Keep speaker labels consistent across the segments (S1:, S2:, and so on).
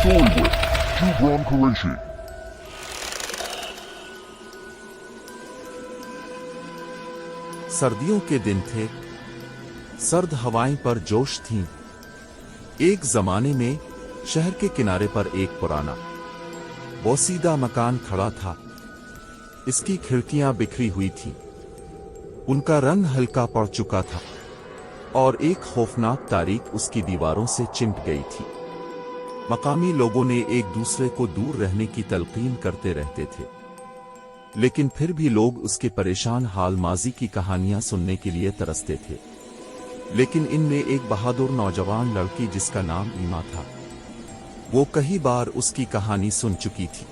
S1: story with Gibran Qureshi.
S2: सर्दियों के दिन थे, सर्द हवाएं पर जोश थीं। एक जमाने में शहर के किनारे पर एक पुराना बोसीदा मकान खड़ा था। इसकी खिड़कियां बिखरी हुई थीं, उनका रंग हल्का पड़ चुका था और एक खौफनाक तारीख उसकी दीवारों से चिमट गई थी। मकामी लोगों ने एक दूसरे को दूर रहने की तलकीन करते रहते थे, लेकिन फिर भी लोग उसके परेशान हाल माजी की कहानियां सुनने के लिए तरसते थे। लेकिन इनमें एक बहादुर नौजवान लड़की जिसका नाम ईमा था, वो कई बार उसकी कहानी सुन चुकी थी।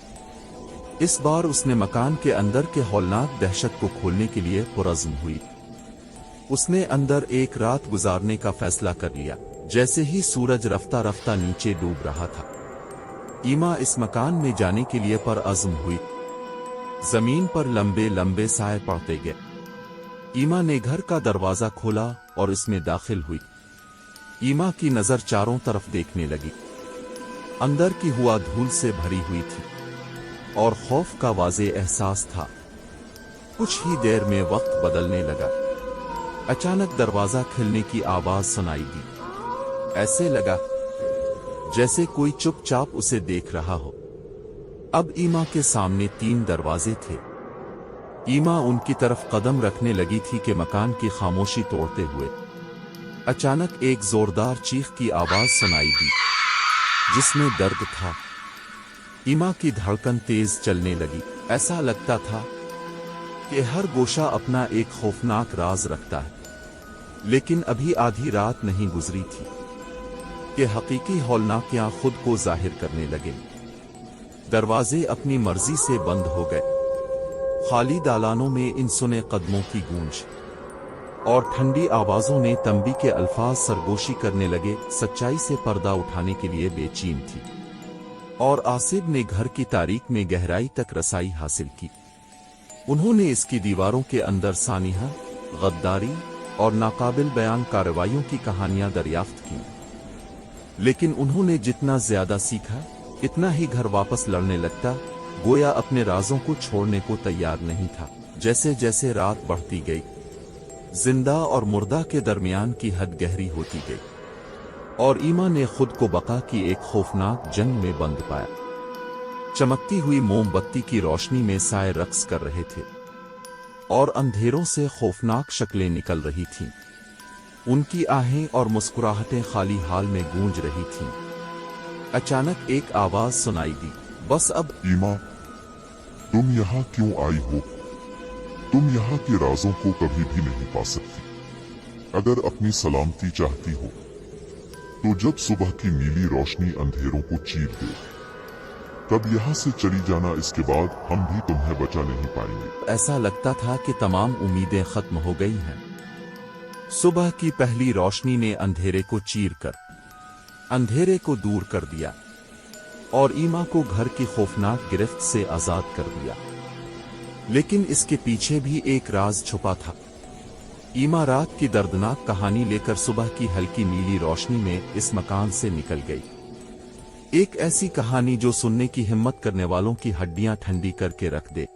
S2: इस बार उसने मकान के अंदर के हौलनाक दहशत को खोलने के लिए पुरज़्म हुई। उसने अंदर एक रात गुजारने का फैसला कर लिया। जैसे ही सूरज रफ्ता रफ्ता नीचे डूब रहा था, ईमा इस मकान में जाने के लिए पुरअज़्म हुई। जमीन पर लंबे लंबे साए पड़ते गए। ईमा ने घर का दरवाजा खोला और इसमें दाखिल हुई। ईमा की नजर चारों तरफ देखने लगी। अंदर की हवा धूल से भरी हुई थी और खौफ का वाज़े एहसास था। कुछ ही देर में वक्त बदलने लगा। अचानक दरवाजा खिलने की आवाज सुनाई दी। ऐसे लगा जैसे कोई चुपचाप उसे देख रहा हो। अब ईमा के सामने 3 दरवाजे थे। ईमा उनकी तरफ कदम रखने लगी थी कि मकान की खामोशी तोड़ते हुए अचानक एक जोरदार चीख की आवाज सुनाई दी, जिसमें दर्द था। ईमा की धड़कन तेज चलने लगी। ऐसा लगता था कि हर गोशा अपना एक खौफनाक राज रखता है। लेकिन अभी आधी रात नहीं गुजरी थी कि हकीकी हौलनाकियां खुद को जाहिर करने लगे। दरवाजे अपनी मर्जी से बंद हो गए। खाली दालानों में इंसुने कदमों की गूंज और ठंडी आवाजों ने तंबी के अल्फाज सरगोशी करने लगे। सच्चाई से पर्दा उठाने के लिए बेचैन थी और आसिब ने घर की तारीख में गहराई तक रसाई हासिल की। उन्होंने इसकी दीवारों के अंदर सानिहा, गद्दारी और नाकाबिल बयान कार्रवाइयों की कहानियां दरियाफ्त की। लेकिन उन्होंने जितना ज्यादा सीखा, इतना ही घर वापस लड़ने लगता, गोया अपने राजों को छोड़ने को तैयार नहीं था। जैसे जैसे रात बढ़ती गई, जिंदा और मुर्दा के दरमियान की हद गहरी होती गई और ईमा ने खुद को बका की एक खौफनाक जंग में बंद पाया। चमकती हुई मोमबत्ती की रोशनी में साए रक्स कर रहे थे और अंधेरों से खौफनाक शक्लें निकल रही थीं। उनकी आहें और मुस्कुराहटें खाली हाल में गूंज रही थीं। अचानक एक आवाज सुनाई दी, बस अब।
S1: ईमा, तुम यहाँ क्यों आई हो? तुम यहाँ के राजों को कभी भी नहीं पा सकती। अगर अपनी सलामती चाहती हो तो जब सुबह की नीली रोशनी अंधेरों को चीर दे, तब यहाँ से चली जाना। इसके बाद हम भी तुम्हें बचा नहीं पाएंगे।
S2: ऐसा लगता था कि तमाम उम्मीदें खत्म हो गई हैं। सुबह की पहली रोशनी ने अंधेरे को चीरकर अंधेरे को दूर कर दिया और ईमा को घर की खौफनाक गिरफ्त से आजाद कर दिया। लेकिन इसके पीछे भी एक राज छुपा था। ईमा रात की दर्दनाक कहानी लेकर सुबह की हल्की नीली रोशनी में इस मकान से निकल गई। एक ऐसी कहानी जो सुनने की हिम्मत करने वालों की हड्डियां ठंडी करके रख दे।